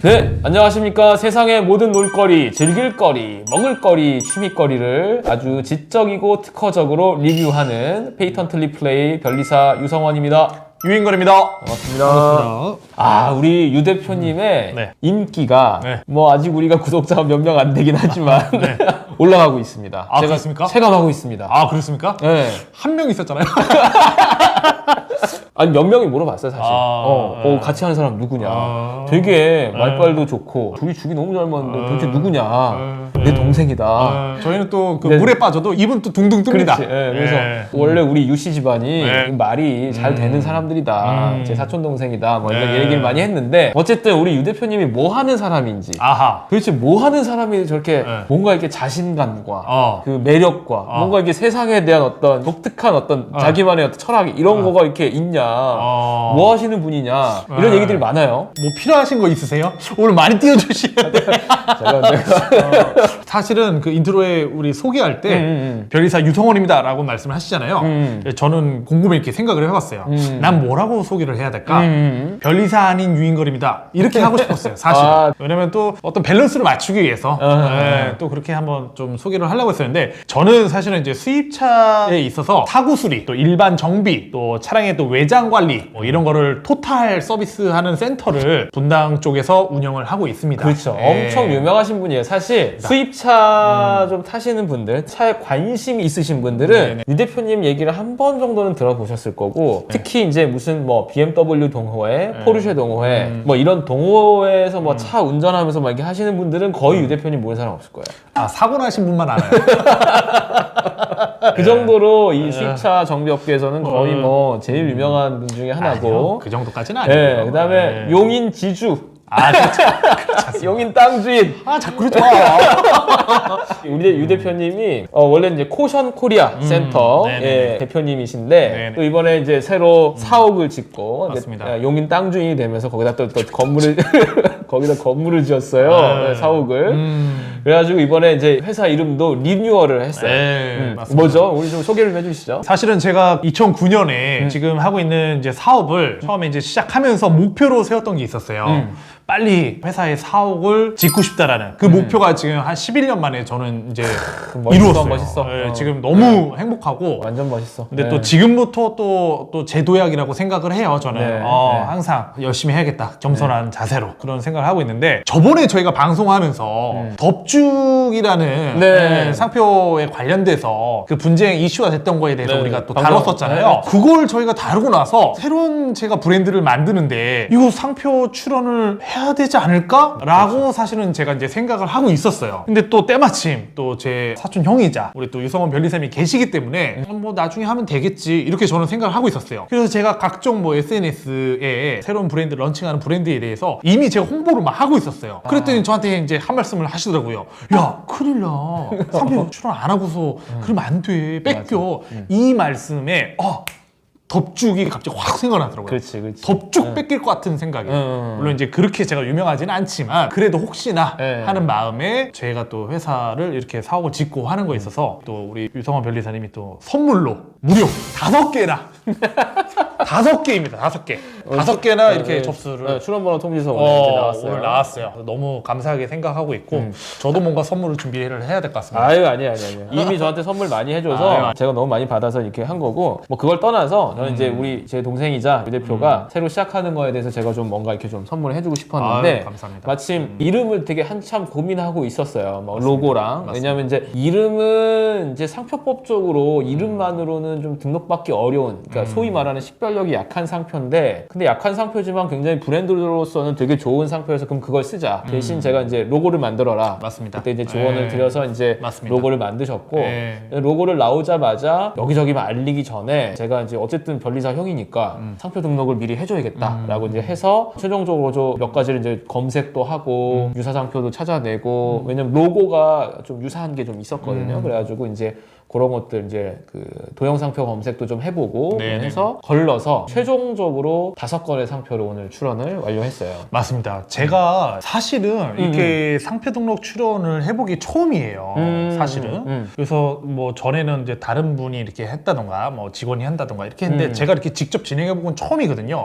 네, 안녕하십니까. 세상의 모든 놀거리, 즐길거리, 먹을거리, 취미거리를 아주 지적이고 특허적으로 리뷰하는 페이턴틀리 플레이 변리사 유성원입니다. 유인걸입니다. 반갑습니다. 아, 우리 유 대표님의 네. 인기가 네. 뭐 아직 우리가 구독자가 몇 명 안 되긴 하지만 네. 올라가고 있습니다. 아, 제가 그렇습니까? 체감하고 있습니다. 아, 그렇습니까? 네. 한 명 있었잖아요. 아니 몇 명이 물어봤어요 사실. 아, 같이 하는 사람 누구냐. 아, 되게 말빨도 좋고 둘이 죽이 너무 잘 맞는데 도대체 누구냐. 내 동생이다. 저희는 또 그 네. 물에 빠져도 입은 또 둥둥 뜹니다. 그렇지. 예, 그래서 예. 원래 우리 유씨 집안이 네. 말이 잘 되는 사람들이다. 제 사촌 동생이다. 뭐 이런 네. 얘기를 많이 했는데 어쨌든 우리 유 대표님이 뭐 하는 사람인지. 아하. 도대체 뭐 하는 사람이 저렇게 네. 뭔가 이렇게 자신감과 어. 그 매력과 뭔가 이게 세상에 대한 어떤 독특한 어떤 자기만의 어떤 철학 이런 거가 이렇게 있냐. 뭐 하시는 분이냐. 이런 네. 얘기들이 많아요. 뭐 필요하신 거 있으세요? 오늘 많이 띄워주시면 돼요. 제가 사실은 그 인트로에 우리 소개할 때 변리사 유성원입니다 라고 말씀을 하시잖아요. 저는 곰곰이 이렇게 생각을 해봤어요. 난 뭐라고 소개를 해야 될까? 변리사 아닌 유인걸입니다 이렇게 하고 싶었어요 사실. 왜냐면 또 어떤 밸런스를 맞추기 위해서 또 그렇게 한번 좀 소개를 하려고 했었는데, 저는 사실은 이제 수입차에 있어서 사고 수리, 또 일반 정비, 또 차량의 또 외장 관리 뭐 이런 거를 토탈 서비스하는 센터를 분당 쪽에서 운영을 하고 있습니다. 그렇죠. 예. 엄청 유명하신 분이에요. 사실 수입차 좀 타시는 분들, 차에 관심이 있으신 분들은 네네. 유 대표님 얘기를 한 번 정도는 들어보셨을 거고, 특히 이제 무슨 뭐 BMW 동호회, 포르쉐 동호회, 뭐 이런 동호회에서 뭐 차 운전하면서 막 이렇게 하시는 분들은 거의 유 대표님 모르는 사람 없을 거예요. 아, 사고 나신 분만 알아요. 그 정도로 이 수입차 정비업계에서는 거의 뭐 제일 유명한 분 중에 하나고. 아니요, 그 정도까지는 아니고요. 네, 그다음에 네. 용인 지주. 아, 그렇죠. 용인 땅 주인. 아, 자꾸 그러지 마. 우리 유 대표님이 원래 이제 코션 코리아 센터 네네네. 예, 대표님이신데 네네. 또 이번에 이제 새로 사옥을 짓고 이제 맞습니다. 용인 땅 주인이 되면서 거기다 또 건물을 거기다 건물을 지었어요. 네. 네, 사옥을. 그래가지고 이번에 이제 회사 이름도 리뉴얼을 했어요. 네, 맞습니다. 뭐죠? 우리 좀 소개를 좀 해주시죠. 사실은 제가 2009년에 지금 하고 있는 이제 사업을 처음에 이제 시작하면서 목표로 세웠던 게 있었어요. 빨리 회사의 사옥을 짓고 싶다라는 그 목표가 지금 한 11년 만에 저는 이제 멋있어, 이루었어요. 멋있어. 네, 지금 너무 행복하고. 완전 멋있어. 근데 네. 또 지금부터 또 제 도약이라고 생각을 해요. 저는 네, 네. 항상 열심히 해야겠다, 겸손한 자세로 그런 생각을 하고 있는데, 저번에 저희가 방송하면서 덥죽이라는 네. 상표에 관련돼서 그 분쟁 이슈가 됐던 거에 대해서 네. 우리가 또 방금, 다뤘었잖아요. 네. 그걸 저희가 다루고 나서 새로운 제가 브랜드를 만드는데 이거 상표 출원을 해야 되지 않을까? 라고 사실은 제가 이제 생각을 하고 있었어요. 근데 또 때마침 또 제 사촌 형이자 우리 또 유성원 변리사님이 계시기 때문에 뭐 나중에 하면 되겠지 이렇게 저는 생각을 하고 있었어요. 그래서 제가 각종 뭐 SNS에 새로운 브랜드 런칭하는 브랜드에 대해서 이미 제가 홍보를 막 하고 있었어요. 그랬더니 저한테 이제 한 말씀을 하시더라고요. 야, 큰일 나. 상표 출원 안 하고서 그러면 안 돼. 뺏겨. 이 말씀에 덥죽이 갑자기 확 생각나더라고요. 그렇지, 그렇지. 덥죽 뺏길 것 같은 생각이. 물론 이제 그렇게 제가 유명하지는 않지만 그래도 혹시나 네. 하는 마음에 저희가 또 회사를 이렇게 사옥을 짓고 하는 거에 있어서 또 우리 유성원 변리사님이 또 선물로 무려 5개나 5개입니다. 5개. 5개나 이렇게 접수를 출원번호 통지서 오늘 이제 나왔어요. 오늘 나왔어요. 너무 감사하게 생각하고 있고 저도 뭔가 선물을 준비를 해야 될 것 같습니다. 아유, 아니야. 이미 저한테 선물 많이 해줘서 제가 너무 많이 받아서 이렇게 한 거고, 뭐 그걸 떠나서 저는 이제 제 동생이자 유 대표가 새로 시작하는 거에 대해서 제가 좀 뭔가 이렇게 좀 선물을 해주고 싶었는데, 아유, 감사합니다. 마침 이름을 되게 한참 고민하고 있었어요. 뭐 로고랑. 왜냐면 이제 이름은 이제 상표법적으로 이름만으로는 좀 등록받기 어려운, 그러니까 소위 말하는 식별력이 약한 상표인데, 근데 약한 상표지만 굉장히 브랜드로서는 되게 좋은 상표여서 그럼 그걸 쓰자. 대신 제가 이제 로고를 만들어라. 맞습니다. 그때 이제 조언을 드려서 이제 맞습니다. 로고를 만드셨고, 네. 로고를 나오자마자 여기저기 막 알리기 전에 제가 이제 어쨌든 변리사 형이니까 상표 등록을 미리 해줘야겠다라고 이제 해서 최종적으로 몇 가지를 이제 검색도 하고 유사 상표도 찾아내고, 왜냐면 로고가 좀 유사한 게 좀 있었거든요. 그래가지고 이제 그런 것들 이제 그 도형 상표 검색도 좀 해보고 네네네. 해서 걸러서 최종적으로 5건의 상표로 오늘 출원을 완료했어요. 맞습니다. 제가 사실은 이렇게 상표 등록 출원을 해보기 처음이에요. 사실은. 그래서 뭐 전에는 이제 다른 분이 이렇게 했다던가 뭐 직원이 한다던가 이렇게 했는데 제가 이렇게 직접 진행해본 처음이거든요.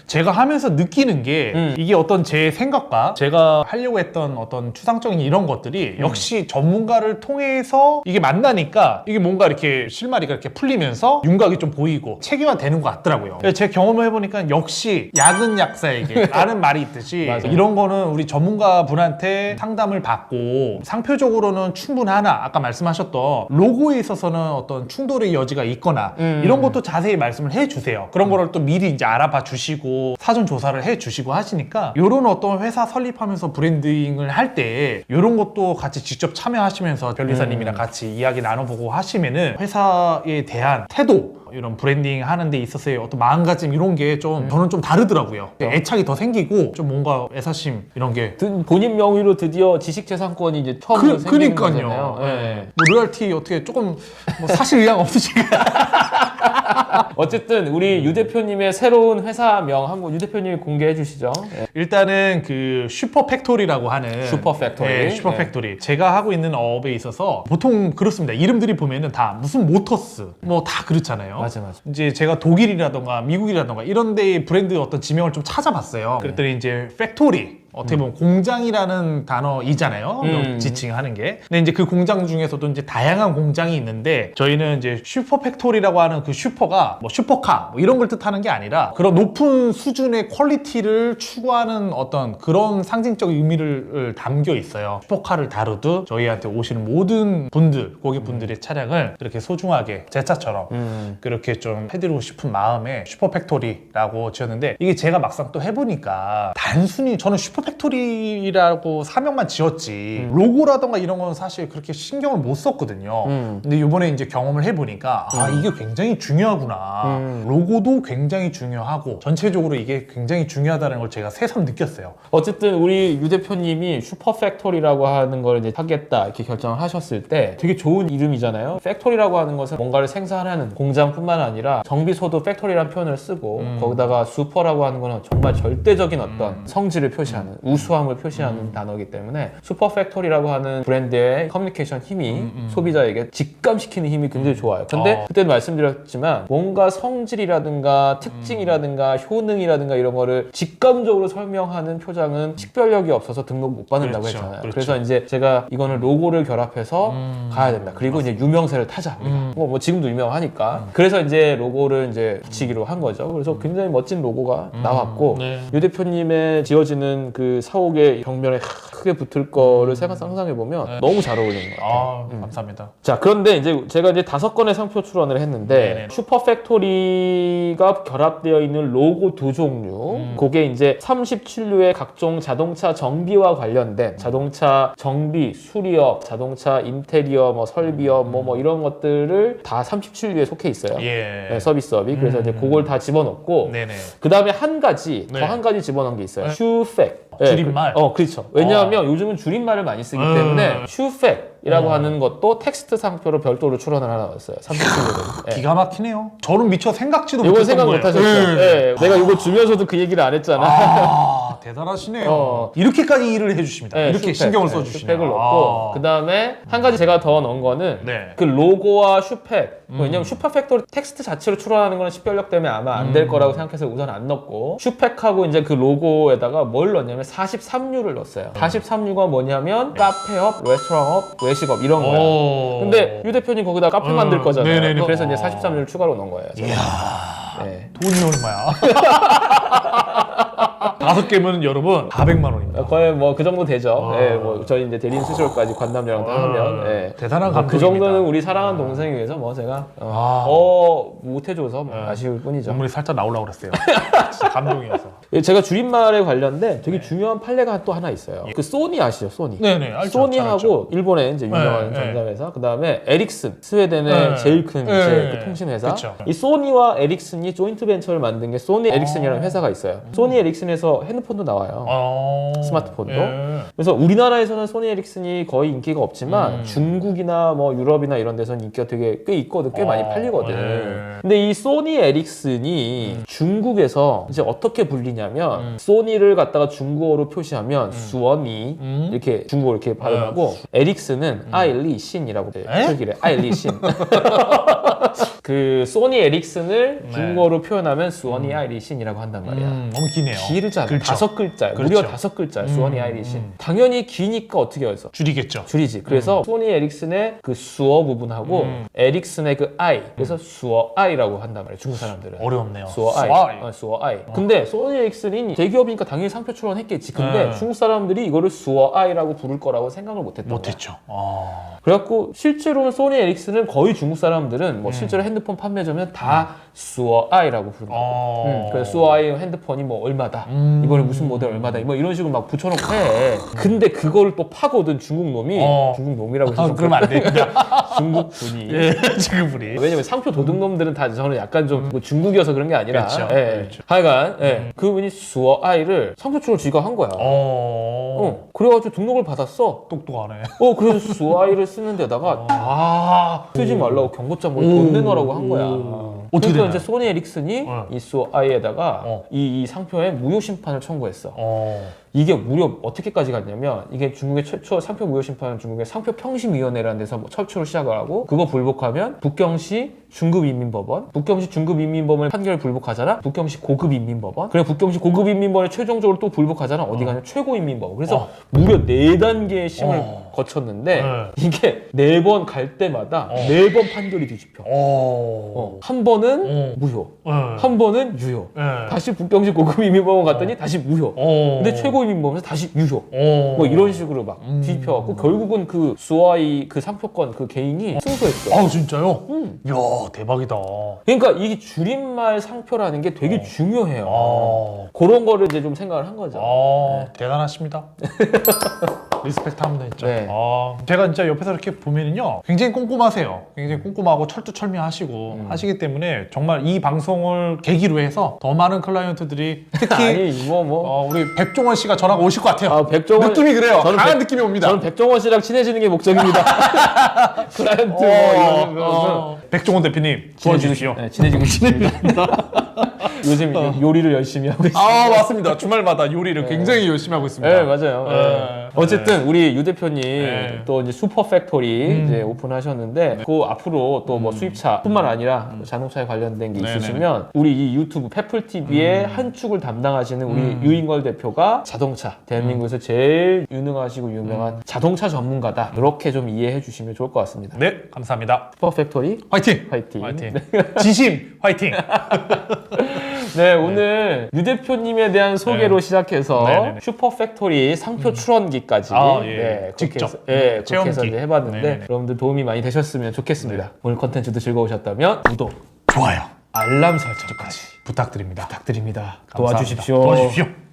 제가 하면서 느끼는 게 이게 어떤 제 생각과 제가 하려고 했던 어떤 추상적인 이런 것들이 역시 전문가를 통해서 이게 만나니까 이게 뭔가 이렇게 실마리가 이렇게 풀리면서 윤곽이 좀 보이고 체계화되는 것 같더라고요. 제 경험을 해보니까 역시 약은 약사에게 라는 말이 있듯이 맞아요. 이런 거는 우리 전문가 분한테 상담을 받고 상표적으로는 충분하나 아까 말씀하셨던 로고에 있어서는 어떤 충돌의 여지가 있거나 이런 것도 자세히 말씀을 해주세요. 그런 거를 또 미리 이제 알아봐 주시고 사전 조사를 해주시고 하시니까 이런 어떤 회사 설립하면서 브랜딩을 할 때 이런 것도 같이 직접 참여하시면서 변리사님이랑 같이 이야기 나눠보고 하시면은 회사에 대한 태도 이런 브랜딩 하는 데 있어서의 어떤 마음가짐 이런 게 좀 저는 좀 다르더라고요. 애착이 더 생기고 좀 뭔가 애사심 이런 게 본인 명의로 드디어 지식재산권이 이제 처음으로 생기는 거잖아요. 그니까요. 네. 뭐 로열티 어떻게 조금 뭐 사실 의향 없으신가요? 어쨌든 우리 유 대표님의 새로운 회사명 한번 유 대표님이 공개해 주시죠. 네. 일단은 그 슈퍼팩토리라고 하는 슈퍼팩토리. 네, 슈퍼팩토리. 제가 하고 있는 업에 있어서 보통 그렇습니다. 이름들이 보면은 다 무슨 모터스 뭐 다 그렇잖아요. 맞아. 이제 제가 독일이라던가 미국이라던가 이런 데의 브랜드 어떤 지명을 좀 찾아봤어요. 그랬더니 이제 팩토리 어떻게 보면 공장이라는 단어이잖아요. 지칭하는 게. 근데 이제 그 공장 중에서도 이제 다양한 공장이 있는데 저희는 이제 슈퍼 팩토리라고 하는 그 슈퍼가 뭐 슈퍼카 뭐 이런 걸 뜻하는 게 아니라 그런 높은 수준의 퀄리티를 추구하는 어떤 그런 상징적 의미를 담겨 있어요. 슈퍼카를 다루듯 저희한테 오시는 모든 분들, 고객분들의 차량을 그렇게 소중하게 제 차처럼 그렇게 좀 해드리고 싶은 마음에 슈퍼 팩토리라고 지었는데 이게 제가 막상 또 해보니까 단순히 저는 슈퍼 팩토리라고 사명만 지었지 로고라던가 이런 건 사실 그렇게 신경을 못 썼거든요. 근데 이번에 이제 경험을 해보니까 아 이게 굉장히 중요하구나. 로고도 굉장히 중요하고 전체적으로 이게 굉장히 중요하다는 걸 제가 새삼 느꼈어요. 어쨌든 우리 유 대표님이 슈퍼팩토리라고 하는 걸 이제 하겠다 이렇게 결정을 하셨을 때 되게 좋은 이름이잖아요. 팩토리라고 하는 것은 뭔가를 생산하는 공장뿐만 아니라 정비소도 팩토리라는 표현을 쓰고 거기다가 슈퍼라고 하는 거는 정말 절대적인 어떤 성질을 표시하는 우수함을 표시하는 단어이기 때문에 슈퍼팩토리라고 하는 브랜드의 커뮤니케이션 힘이 소비자에게 직감시키는 힘이 굉장히 좋아요. 근데 그때도 말씀드렸지만 뭔가 성질이라든가 특징이라든가 효능이라든가 이런 거를 직감적으로 설명하는 표장은 식별력이 없어서 등록 못 받는다고 그렇죠, 했잖아요. 그렇죠. 그래서 이제 제가 이거는 로고를 결합해서 가야 된다. 그리고 이제 유명세를 타자. 뭐 지금도 유명하니까. 그래서 이제 로고를 이제 붙이기로 한 거죠. 그래서 굉장히 멋진 로고가 나왔고 네. 유 대표님의 지어지는 그 사옥의 벽면에 크게 붙을 거를 상상해 보면 너무 잘 어울리는 것 같아요. 감사합니다. 자, 그런데 이제 제가 이제 5건의 상표 출원을 했는데 네네. 슈퍼팩토리가 결합되어 있는 로고 2종류 그게 이제 37류의 각종 자동차 정비와 관련된 자동차 정비, 수리업, 자동차 인테리어, 뭐 설비업 뭐 이런 것들을 다 37류에 속해 있어요. 예. 네, 서비스업이. 그래서 이제 그걸 다 집어넣고 네네. 그 다음에 한 가지 네. 더 한 가지 집어넣은 게 있어요. 슈팩. 줄임말? 그렇죠. 왜냐하면 요즘은 줄임말을 많이 쓰기 때문에 슈팩이라고 하는 것도 텍스트 상표로 별도로 출원을 하나 넣었어요. 37류를. 기가 막히네요. 저는 미처 생각지도 이거 못했던 생각 거예요. 못 하셨죠? 네. 내가 이거 주면서도 그 얘기를 안 했잖아. 아, 대단하시네요. 이렇게까지 일을 해주십니다. 네, 이렇게 슈팩. 신경을 네, 써주시네요. 슈팩을 넣고 그 다음에 한 가지 제가 더 넣은 거는 네. 그 로고와 슈팩 왜냐면 슈퍼팩토리 텍스트 자체로 출원하는 거는 식별력 때문에 아마 안 될 거라고 생각해서 우선 안 넣고 슈팩하고 이제 그 로고에다가 뭘 넣었냐면 43류를 넣었어요. 43류가 뭐냐면 카페업, 레스토랑업, 외식업 이런 거야. 근데 유 대표님 거기다 카페 만들 거잖아요. 네네네. 그래서 이제 43류를 추가로 넣은 거예요. 저는. 이야, 네. 돈이 얼마야? 5개면 여러분 400만 원입니다. 거의 뭐 그 정도 되죠. 예, 뭐 저희 이제 대리인 수수료까지 관람료랑 다 하면 예. 대단한 그 감동입니다. 정도는 우리 사랑하는 동생에 의해서 뭐 제가 못해줘서 뭐 아쉬울 뿐이죠. 눈물이 살짝 나오려고 그랬어요. 진짜 감동이어서. 예, 제가 줄임말에 관련된 되게 중요한 판례가 또 하나 있어요. 그 소니 아시죠? 소니. 네네, 알죠. 잘 소니하고 알죠. 일본의 이제 유명한 네, 전자회사, 그 다음에 에릭슨, 스웨덴의 네. 제일 큰 네. 이제 그 통신회사. 그쵸. 이 소니와 에릭슨이 조인트 벤처를 만든 게 소니 에릭슨이라는 회사가 있어요. 소니 에릭슨에서 중국에서 핸드폰도 나와요. 스마트폰도. 예. 그래서 우리나라에서는 소니 에릭슨이 거의 인기가 없지만 중국이나 뭐 유럽이나 이런 데서는 인기가 되게 꽤 있거든, 꽤 많이 팔리거든. 예. 근데 이 소니 에릭슨이 중국에서 이제 어떻게 불리냐면 소니를 갖다가 중국어로 표시하면 수어니 이렇게 중국어로 이렇게 발음하고 에릭슨은 아일리신이라고 표기를 해. 아일리신. 그 소니 에릭슨을 중국어로 표현하면 수어니 아이리신이라고 한단 말이야. 너무 기네요. 길잖아. 그렇죠. 5글자야. 그렇죠. 무려 5글자야. 수어니 아이리신. 당연히 기니까 어떻게 해서 줄이겠죠. 줄이지. 그래서 소니 에릭슨의 그 수어 부분하고 에릭슨의 그 아이. 그래서 수어 아이라고 한단 말이야. 중국 사람들은. 어려웠네요. 수어 아이. 수어 아이. 근데 소니 에릭슨이 대기업이니까 당연히 상표 출원했겠지. 근데 중국 사람들이 이거를 수어 아이라고 부를 거라고 생각을 못했던 거야. 못했죠. 그래갖고 실제로는 소니 에릭슨은 거의 중국 사람들은 뭐 실제로 핸드폰 판매점은 다 수어 아이라고 부른다고. 그래서 수어 아이 핸드폰이 뭐 얼마다. 이번에 무슨 모델 얼마다. 뭐 이런 식으로 막 붙여놓고 해. 근데 그걸 또 파거든 중국 놈이. 중국 놈이라고 해서 좀 그러면 안 됩니다. 중국 분이. 지금 우리. 왜냐면 상표 도둑놈들은 다 저는 약간 좀 뭐 중국이어서 그런 게 아니라. 그렇죠. 예. 그렇죠. 하여간 그분이 수어 아이를 상표 출원 지가 한 거야. 그래가지고 등록을 받았어. 똑똑하네. 그래서 수아이를 쓰는 데다가 쓰지 말라고 경고장 돈 내놓으라고 한 거야. 어떻게 그러니까 되나요? 이제 소니 에릭슨이 이 수아이에다가 이 상표에 무효 심판을 청구했어. 이게 무려 어떻게까지 갔냐면 이게 중국의 최초 상표 무효 심판은 중국의 상표 평심위원회라는 데서 뭐 최초로 시작을 하고 그거 불복하면 북경시 중급인민법원, 북경시 중급인민법원의 판결을 불복하잖아. 북경시 고급인민법원. 그래 북경시 고급인민법원에 최종적으로 또 불복하잖아. 어디 가냐 최고인민법원. 그래서 무려 4단계의 심을 거쳤는데 이게 4번 갈 때마다 4번 판결이 뒤집혀. 한 번은 무효, 한 번은 유효. 다시 북경시 고급인민법원 갔더니 다시 무효. 근데 최고인민법원에서 다시 유효. 뭐 이런 식으로 막 뒤집혀갖고 결국은 그 수아이 그 상표권 그 개인이 승소했어. 아 진짜요? 이야 대박이다. 그러니까 이게 줄임말 상표라는 게 되게 중요해요. 그런 거를 이제 좀 생각을 한 거죠. 대단하십니다. 리스펙트 합니다 진짜. 네. 제가 진짜 옆에서 이렇게 보면은요 굉장히 꼼꼼하세요. 굉장히 꼼꼼하고 철두철미하시고 하시기 때문에 정말 이 방송을 계기로 해서 더 많은 클라이언트들이 특히 아니 뭐 우리 백종원 씨가 전화가 오실 것 같아요. 백종원 느낌이 그래요. 저는 강한 느낌이 옵니다. 저는 백종원 씨랑 친해지는 게 목적입니다. 클라이언트 이런 백종원 대표님 도와주십시오. 친해지고 싶습니다. 요즘 요리를 열심히 하고 있습니다. 맞습니다. 주말마다 요리를 굉장히 열심히 하고 있습니다. 네, 맞아요. 어쨌든 우리 유 대표님 또 이제 슈퍼 팩토리 이제 오픈하셨는데 그 앞으로 또 뭐 수입차뿐만 아니라 자동차에 관련된 게 있으시면 우리 이 유튜브 페플 TV의 한 축을 담당하시는 우리 유인걸 대표가 자동차 대한민국에서 제일 유능하시고 유명한 자동차 전문가다. 이렇게 좀 이해해 주시면 좋을 것 같습니다. 네, 감사합니다. 슈퍼 팩토리 화이팅! 화이팅. 지심 화이팅! 네, 오늘 유 대표님에 대한 소개로 시작해서 네네네. 슈퍼 팩토리 상표 출원기까지 직접 그렇게 해서 체험기. 이제 해봤는데 네네네. 여러분들 도움이 많이 되셨으면 좋겠습니다. 오늘 컨텐츠도 즐거우셨다면 구독, 좋아요. 알람 설정까지 부탁드립니다. 부탁드립니다. 감사합니다. 도와주십시오. 도와주십시오.